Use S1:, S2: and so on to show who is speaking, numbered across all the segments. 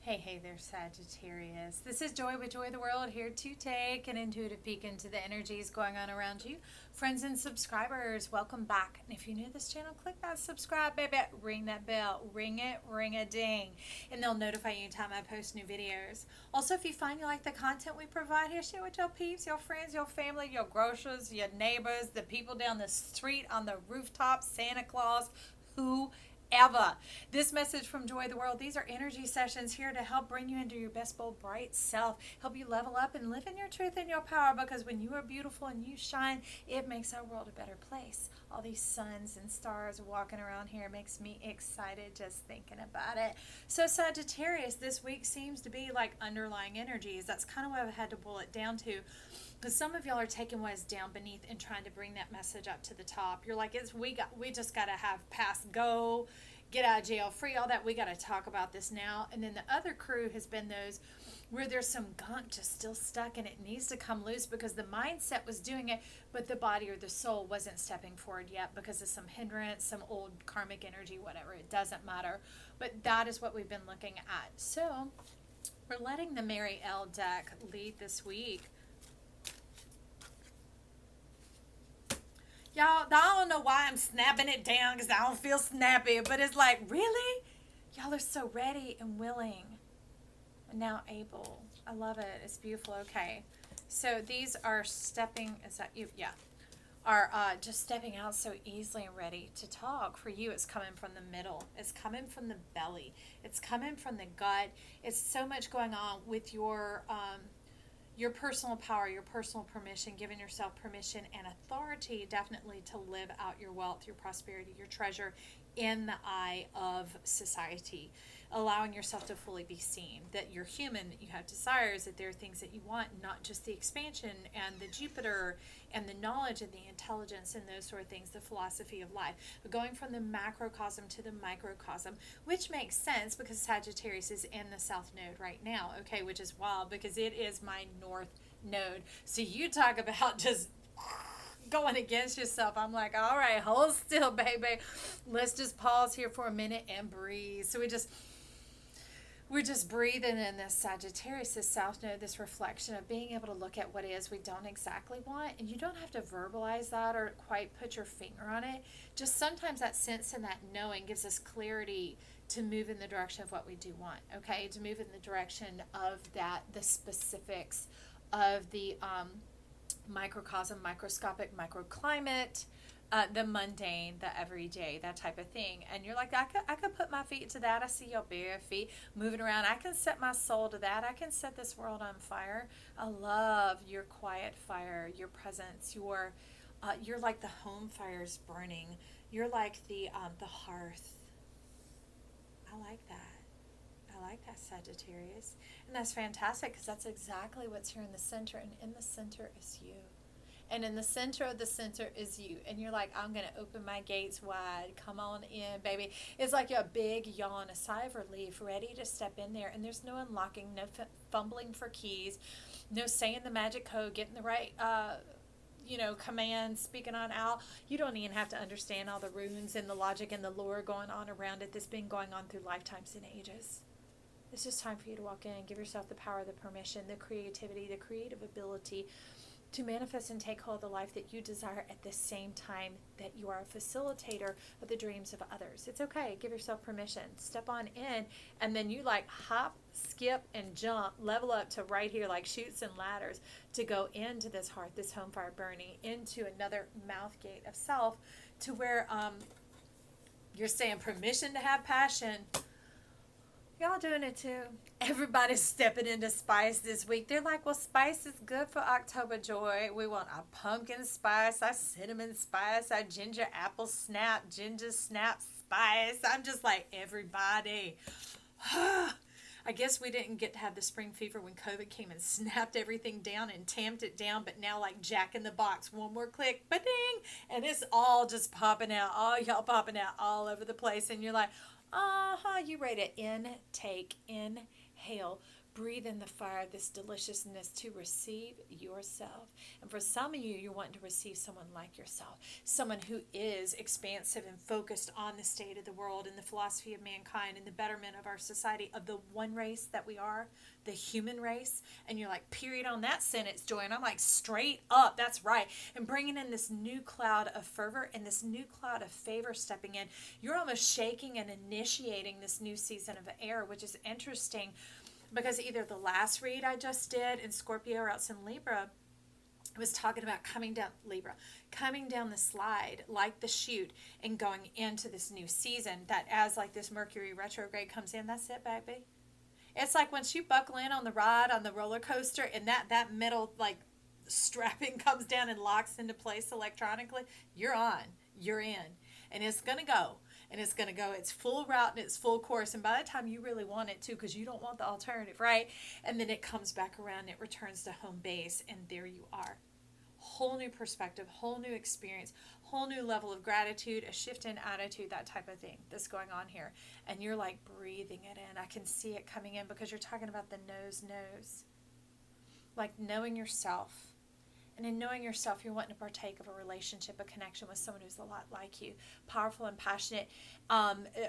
S1: Hey there, Sagittarius. This is Joy with Joy the World, here to take an intuitive peek into the energies going on around you. Friends and subscribers, welcome back. And if you're new to this channel, click that subscribe, baby. Ring that bell. Ring it, ring a ding. And they'll notify you anytime I post new videos. Also, if you find you like the content we provide here, share with your peeps, your friends, your family, your grocers, your neighbors, the people down the street, on the rooftop, Santa Claus, who ever. This message from Joy the World, these are energy sessions here to help bring you into your best, bold, bright self, help you level up and live in your truth and your power, because when you are beautiful and you shine, it makes our world a better place. All these suns and stars walking around here makes me excited just thinking about it. So Sagittarius, this week seems to be like underlying energies. That's kind of what I've had to boil it down to, because some of y'all are taking what is down beneath and trying to bring that message up to the top. You're like, we just got to have pass go, get out of jail free, all that. We got to talk about this now. And then the other crew has been those where there's some gunk just still stuck and it needs to come loose because the mindset was doing it, but the body or the soul wasn't stepping forward yet because of some hindrance, some old karmic energy, whatever. It doesn't matter. But that is what we've been looking at. So we're letting the Mary L deck lead this week. Y'all, I don't know why I'm snapping it down because I don't feel snappy, but it's like, really? Y'all are so ready and willing and now able. I love it. It's beautiful. Okay. So these are stepping, is that you? Yeah. Are just stepping out so easily and ready to talk. For you, it's coming from the middle. It's coming from the belly. It's coming from the gut. It's so much going on with your personal power, your personal permission, giving yourself permission and authority definitely to live out your wealth, your prosperity, your treasure in the eye of society, allowing yourself to fully be seen, that you're human, that you have desires, that there are things that you want, not just the expansion and the Jupiter and the knowledge and the intelligence and those sort of things, the philosophy of life, but going from the macrocosm to the microcosm, which makes sense because Sagittarius is in the south node right now, okay, which is wild because it is my north node. So you talk about just going against yourself. I'm like, all right, hold still, baby. Let's just pause here for a minute and breathe. So we're just breathing in this Sagittarius, this south node, this reflection of being able to look at what is we don't exactly want. And you don't have to verbalize that or quite put your finger on it. Just sometimes that sense and that knowing gives us clarity to move in the direction of what we do want, okay? To move in the direction of that, the specifics of the microcosm, microscopic, microclimate, the mundane, the everyday, that type of thing. And you're like, I could put my feet to that. I see your bare feet moving around. I can set my soul to that. I can set this world on fire. I love your quiet fire, your presence, you're like the home fires burning. You're like the hearth. I like that. I like that, Sagittarius. And that's fantastic because that's exactly what's here in the center. And in the center is you. And in the center of the center is you. And you're like, I'm going to open my gates wide. Come on in, baby. It's like a big yawn, a sigh of relief, ready to step in there. And there's no unlocking, no fumbling for keys, no saying the magic code, getting the right commands, speaking on out. You don't even have to understand all the runes and the logic and the lore going on around it that's been going on through lifetimes and ages. It's just time for you to walk in, give yourself the power, the permission, the creativity, the creative ability to manifest and take hold of the life that you desire at the same time that you are a facilitator of the dreams of others. It's okay. Give yourself permission. Step on in, and then you like hop, skip, and jump, level up to right here like chutes and ladders to go into this hearth, this home fire burning, into another mouth gate of self to where you're saying permission to have passion. Y'all doing it too. Everybody's stepping into spice this week. They're like, well, spice is good for October joy. We want our pumpkin spice, our cinnamon spice, our ginger apple snap, ginger snap spice. I'm just like, everybody. I guess we didn't get to have the spring fever when COVID came and snapped everything down and tamped it down, but now like Jack in the Box, one more click, ba-ding, and it's all just popping out, all y'all popping out all over the place, and you're like, you ready to intake, inhale, breathe in the fire, this deliciousness to receive yourself. And for some of you, you're wanting to receive someone like yourself, someone who is expansive and focused on the state of the world and the philosophy of mankind and the betterment of our society, of the one race that we are, the human race. And you're like, period on that sentence, Joy. And I'm like, straight up, that's right. And bringing in this new cloud of fervor and this new cloud of favor stepping in. You're almost shaking and initiating this new season of air, which is interesting. Because either the last read I just did in Scorpio or else in Libra was talking about coming down the slide like the chute and going into this new season, that as like this Mercury retrograde comes in, that's it, baby. It's like once you buckle in on the ride, on the roller coaster, and that middle like strapping comes down and locks into place electronically, you're on, you're in, and it's going to go. And it's going to go its full route and its full course. And by the time you really want it to, because you don't want the alternative, right? And then it comes back around, it returns to home base, and there you are. Whole new perspective, whole new experience, whole new level of gratitude, a shift in attitude, that type of thing that's going on here. And you're like breathing it in. I can see it coming in because you're talking about the nose. Like knowing yourself. And in knowing yourself, you're wanting to partake of a relationship, a connection with someone who's a lot like you, powerful and passionate,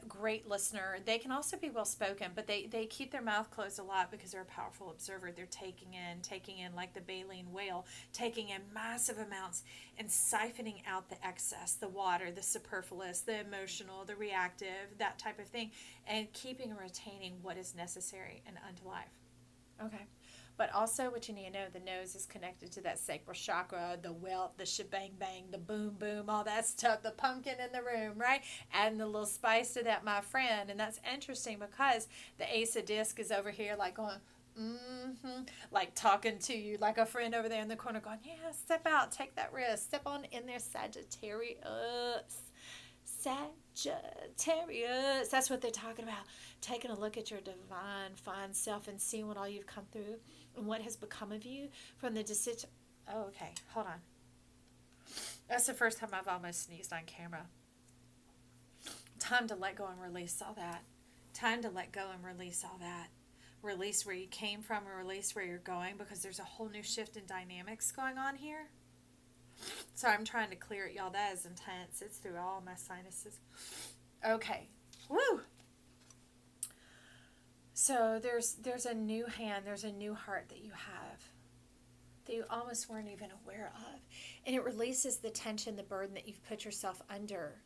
S1: great listener. They can also be well-spoken, but they keep their mouth closed a lot because they're a powerful observer. They're taking in like the baleen whale, taking in massive amounts and siphoning out the excess, the water, the superfluous, the emotional, the reactive, that type of thing, and keeping and retaining what is necessary and unto life. Okay. But also what you need to know, the nose is connected to that sacral chakra, the wealth, the shebang bang, the boom boom, all that stuff, the pumpkin in the room, right? Adding a little spice to that, my friend. And that's interesting because the ace of disc is over here like going, like talking to you like a friend over there in the corner going, yeah, step out, take that risk, step on in there, Sagittarius. Sagittarius. That's what they're talking about. Taking a look at your divine, fine self and seeing what all you've come through and what has become of you from the decision. Oh, okay. Hold on. That's the first time I've almost sneezed on camera. Time to let go and release all that. Time to let go and release all that. Release where you came from and release where you're going, because there's a whole new shift in dynamics going on here. Sorry, I'm trying to clear it, y'all. That is intense. It's through all my sinuses. Okay. Woo! So there's a new hand, there's a new heart that you have that you almost weren't even aware of. And it releases the tension, the burden that you've put yourself under.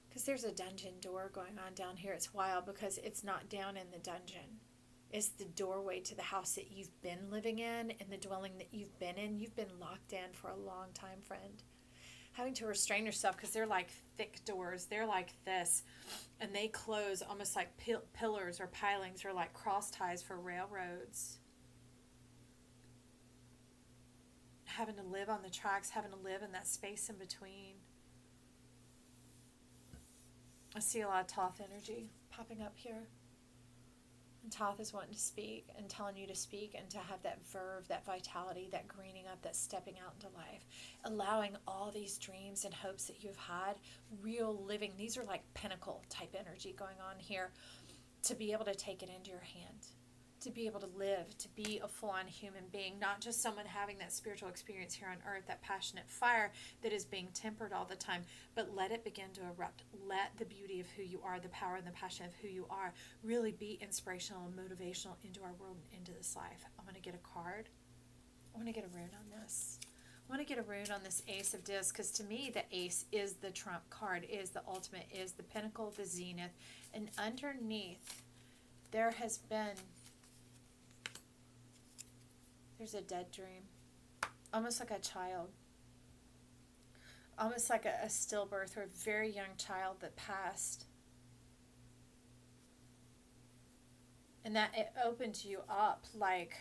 S1: Because there's a dungeon door going on down here. It's wild because it's not down in the dungeon. It's the doorway to the house that you've been living in and the dwelling that you've been in. You've been locked in for a long time, friend. Having to restrain yourself because they're like thick doors. They're like this. And they close almost like pillars or pilings or like cross ties for railroads. Having to live on the tracks, having to live in that space in between. I see a lot of Thoth energy popping up here. And Thoth is wanting to speak and telling you to speak and to have that verve, that vitality, that greening up, that stepping out into life. Allowing all these dreams and hopes that you've had, real living, these are like pinnacle type energy going on here, to be able to take it into your hand. To be able to live, to be a full-on human being, not just someone having that spiritual experience here on earth, that passionate fire that is being tempered all the time, but let it begin to erupt. Let the beauty of who you are, the power and the passion of who you are, really be inspirational and motivational into our world and into this life. I'm going to get a card. I want to get a rune on this. I want to get a rune on this Ace of Discs, because to me the Ace is the trump card, is the ultimate, is the pinnacle, the zenith, and underneath there has been... There's a dead dream, almost like a child, almost like a stillbirth or a very young child that passed. And that it opened you up like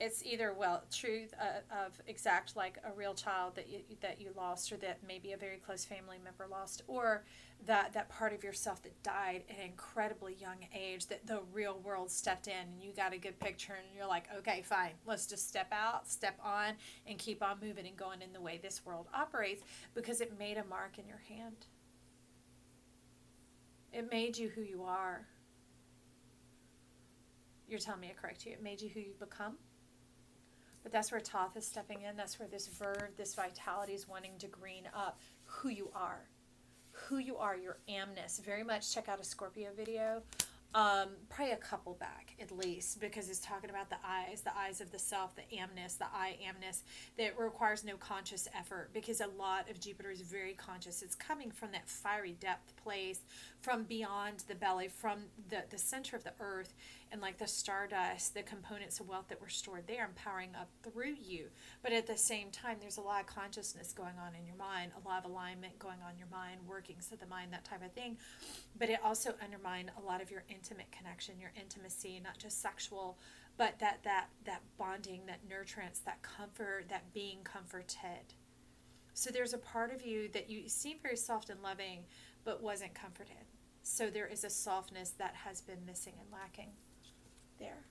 S1: it's either, well, truth of exact, like a real child that you lost, or that maybe a very close family member lost, or that part of yourself that died at an incredibly young age, that the real world stepped in and you got a good picture and you're like, okay, fine, let's just step out, step on, and keep on moving and going in the way this world operates, because it made a mark in your hand. It made you who you are. You're telling me to correct you. It made you who you've become. But that's where Thoth is stepping in. That's where this verb, this vitality is wanting to green up who you are. Who you are, your amness. Very much check out a Scorpio video. Probably a couple back at least, because it's talking about the eyes of the self, the amness, the I amness, that requires no conscious effort, because a lot of Jupiter is very conscious. It's coming from that fiery depth place, from beyond the belly, from the center of the earth, and like the stardust, the components of wealth that were stored there, empowering up through you. But at the same time, there's a lot of consciousness going on in your mind, a lot of alignment going on in your mind, workings of the mind, that type of thing. But it also undermined a lot of your intimate connection, your intimacy, not just sexual, but that bonding, that nurturance, that comfort, that being comforted. So there's a part of you that you seem very soft and loving, but wasn't comforted. So there is a softness that has been missing and lacking there.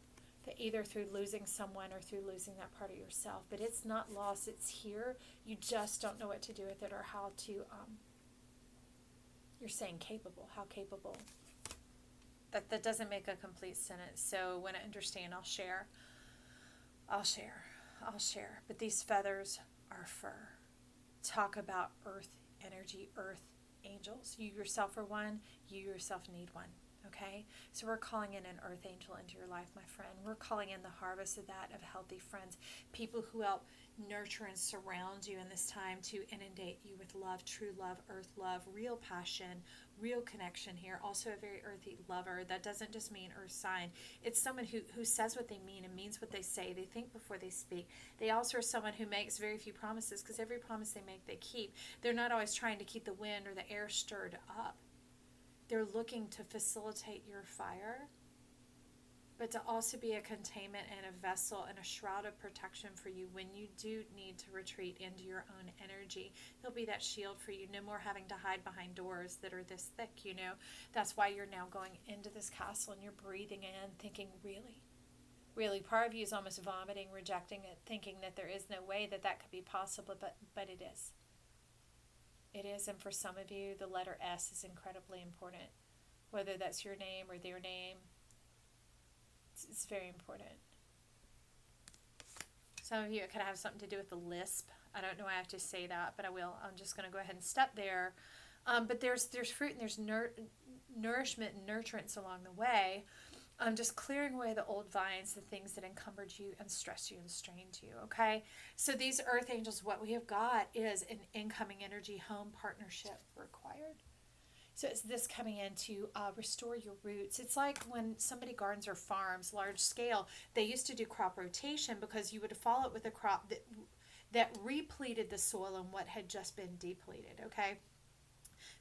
S1: That either through losing someone or through losing that part of yourself. But it's not lost, it's here. You just don't know what to do with it, or how to, you're saying capable. How capable? That doesn't make a complete sentence. So when I understand, I'll share. But these feathers are fur. Talk about earth energy, earth angels. You yourself are one. You yourself need one. Okay? So we're calling in an earth angel into your life, my friend. We're calling in the harvest of that, of healthy friends. People who help nurture and surround you in this time, to inundate you with love, true love, earth love, real passion, real connection here. Also a very earthy lover. That doesn't just mean earth sign. It's someone who says what they mean and means what they say. They think before they speak. They also are someone who makes very few promises, because every promise they make, they keep. They're not always trying to keep the wind or the air stirred up. They're looking to facilitate your fire, but to also be a containment and a vessel and a shroud of protection for you when you do need to retreat into your own energy. They'll be that shield for you. No more having to hide behind doors that are this thick, you know. That's why you're now going into this castle and you're breathing in, thinking, really, part of you is almost vomiting, rejecting it, thinking that there is no way that could be possible, but it is. It is, and for some of you, the letter S is incredibly important. Whether that's your name or their name, it's very important. Some of you, it could have something to do with the lisp. I don't know why I have to say that, but I will. I'm just going to go ahead and step there. But there's fruit and there's nourishment and nurturance along the way. Just clearing away the old vines, the things that encumbered you and stressed you and strained you, okay? So these earth angels, what we have got is an incoming energy home partnership required. So it's this coming in to restore your roots. It's like when somebody gardens or farms large scale, they used to do crop rotation, because you would follow it with a crop that repleted the soil and what had just been depleted, okay?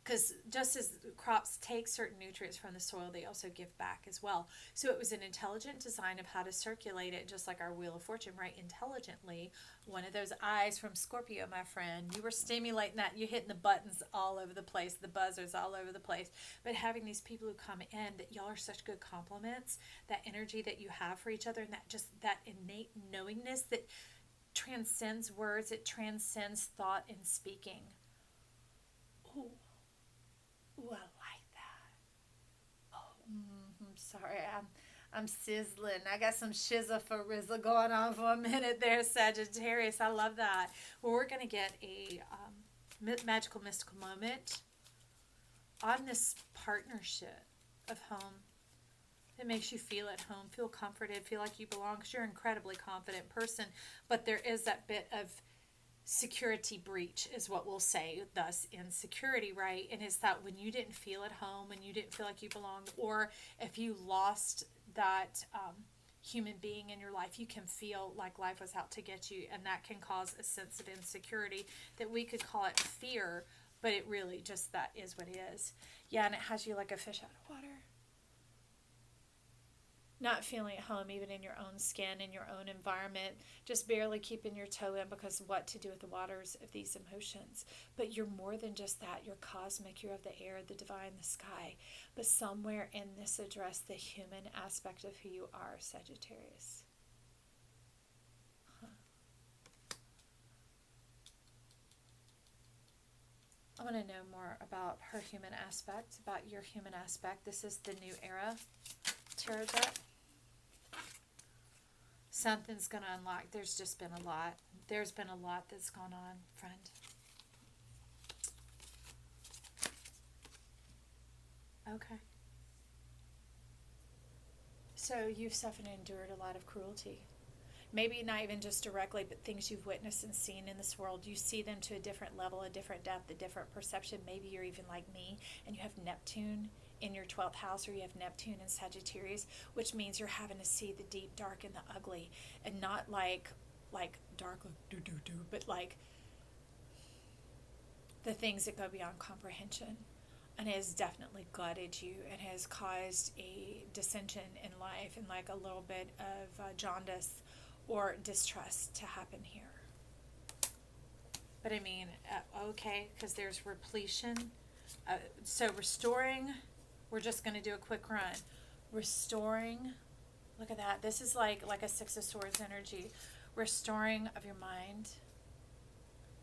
S1: Because just as crops take certain nutrients from the soil, they also give back as well. So it was an intelligent design of how to circulate it, just like our Wheel of Fortune, right? Intelligently. One of those eyes from Scorpio, my friend. You were stimulating that. You're hitting the buttons all over the place, the buzzers all over the place. But having these people who come in, that y'all are such good compliments, that energy that you have for each other, and that innate knowingness that transcends words, it transcends thought and speaking. Ooh. Ooh, I like that. Oh, sorry, I'm sizzling. I got some shizza for Rizla going on for a minute there, Sagittarius. I love that. Well, we're going to get a magical, mystical moment on this partnership of home. It makes you feel at home, feel comforted, feel like you belong, because you're an incredibly confident person. But there is that bit of security breach, is what we'll say, thus insecurity, right? And it's that when you didn't feel at home, when you didn't feel like you belonged, or if you lost that human being in your life, you can feel like life was out to get you, and that can cause a sense of insecurity that we could call it fear, but it really just, that is what it is. Yeah, and it has you like a fish out of water. Not feeling at home even in your own skin, in your own environment, just barely keeping your toe in, because what to do with the waters of these emotions. But you're more than just that. You're cosmic, you're of the air, the divine, the sky. But somewhere in this address, the human aspect of who you are, Sagittarius. I want to know more about her human aspect, about your human aspect. This is the new era tarot deck. Something's going to unlock. There's just been a lot. There's been a lot that's gone on, friend. Okay. So you've suffered and endured a lot of cruelty. Maybe not even just directly, but things you've witnessed and seen in this world. You see them to a different level, a different depth, a different perception. Maybe you're even like me and you have Neptune in your 12th house, or you have Neptune in Sagittarius, which means you're having to see the deep, dark, and the ugly, and not like dark, but like the things that go beyond comprehension. And it has definitely gutted you and has caused a dissension in life and like a little bit of jaundice or distrust to happen here. But I mean, okay, because there's repletion. So restoring, we're just going to do a quick run. Restoring, look at that. This is like a Six of Swords energy. Restoring of your mind,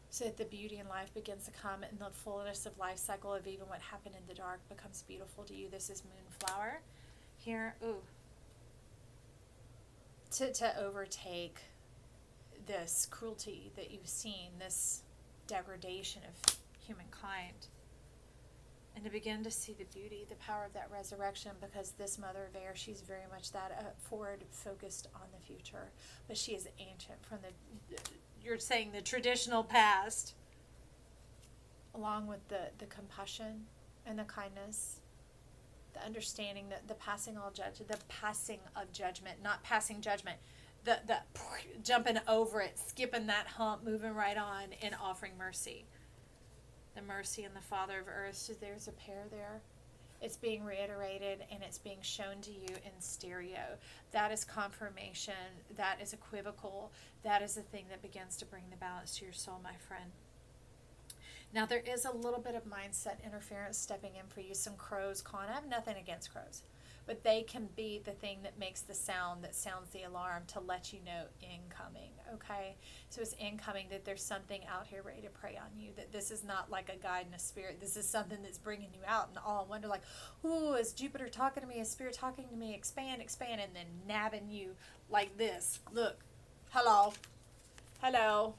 S1: so that the beauty in life begins to come, and the fullness of life cycle of even what happened in the dark becomes beautiful to you. This is Moonflower here. Ooh. To overtake this cruelty that you've seen, this degradation of humankind, and to begin to see the beauty, the power of that resurrection, because this Mother of Air, she's very much that forward focused on the future, but she is ancient from the, you're saying the traditional past, along with the compassion and the kindness, the understanding, that the passing of judgment, not passing judgment, the jumping over it, skipping that hump, moving right on, and offering mercy. The mercy and the Father of Earth. So there's a pair there. It's being reiterated and it's being shown to you in stereo. That is confirmation. That is equivocal. That is the thing that begins to bring the balance to your soul, my friend. Now, there is a little bit of mindset interference stepping in for you. Some crows cawing. I have nothing against crows, but they can be the thing that makes the sound, that sounds the alarm to let you know incoming, okay? So it's incoming, that there's something out here ready to prey on you, that this is not like a guide and a spirit. This is something that's bringing you out and all wonder, like, ooh, is Jupiter talking to me? Is Spirit talking to me? Expand, expand, and then nabbing you like this. Look, hello, hello,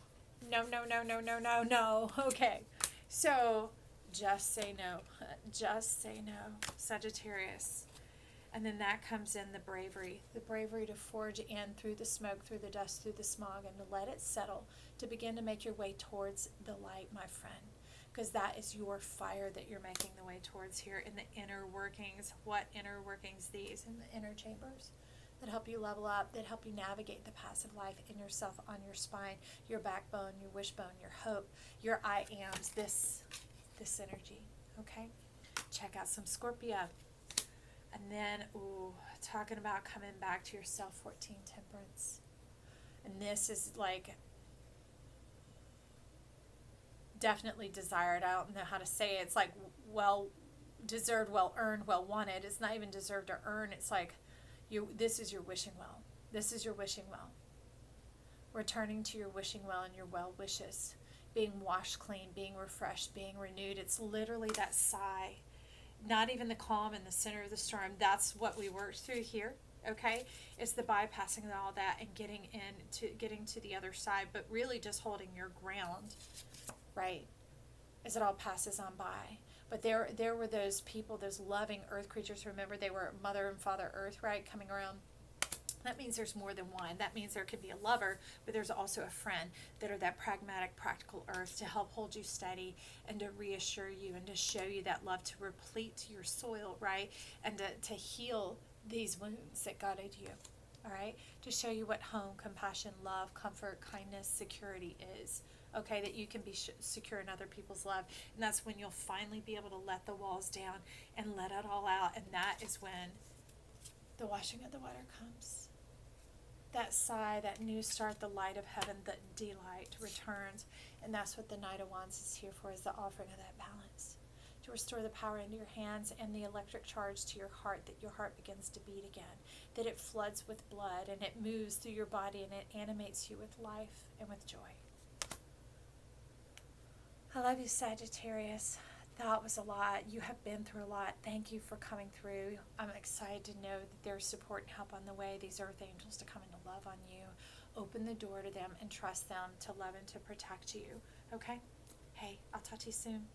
S1: no, no, no, no, no, no, no, okay. So just say no, just say no, Sagittarius. And then that comes in the bravery to forge in through the smoke, through the dust, through the smog, and to let it settle, to begin to make your way towards the light, my friend. Because that is your fire that you're making the way towards here in the inner workings. What inner workings? These in the inner chambers that help you level up, that help you navigate the passive life in yourself, on your spine, your backbone, your wishbone, your hope, your I ams, this energy, okay? Check out some Scorpio. And then, ooh, talking about coming back to yourself, 14 Temperance. And this is like definitely desired. I don't know how to say it. It's like well deserved, well earned, well wanted. It's not even deserved or earned. It's like this is your wishing well. This is your wishing well. Returning to your wishing well and your well wishes. Being washed clean, being refreshed, being renewed. It's literally that sigh. Not even the calm in the center of the storm. That's what we worked through here, okay? It's the bypassing of all that and getting to the other side, but really just holding your ground, right? As it all passes on by. But there were those people, those loving earth creatures. Remember, they were Mother and Father Earth, right? Coming around. That means there's more than one. That means there could be a lover, but there's also a friend that are that pragmatic, practical earth to help hold you steady and to reassure you and to show you that love, to replete your soil, right? And to heal these wounds that gutted you, all right? To show you what home, compassion, love, comfort, kindness, security is, okay? That you can be secure in other people's love. And that's when you'll finally be able to let the walls down and let it all out. And that is when the washing of the water comes. That sigh, that new start, the light of heaven, the delight returns. And that's what the Knight of Wands is here for, is the offering of that balance. To restore the power into your hands and the electric charge to your heart, that your heart begins to beat again. That it floods with blood and it moves through your body and it animates you with life and with joy. I love you, Sagittarius. That was a lot. You have been through a lot. Thank you for coming through. I'm excited to know that there's support and help on the way. These earth angels to come and to love on you. Open the door to them and trust them to love and to protect you. Okay? Hey, I'll talk to you soon.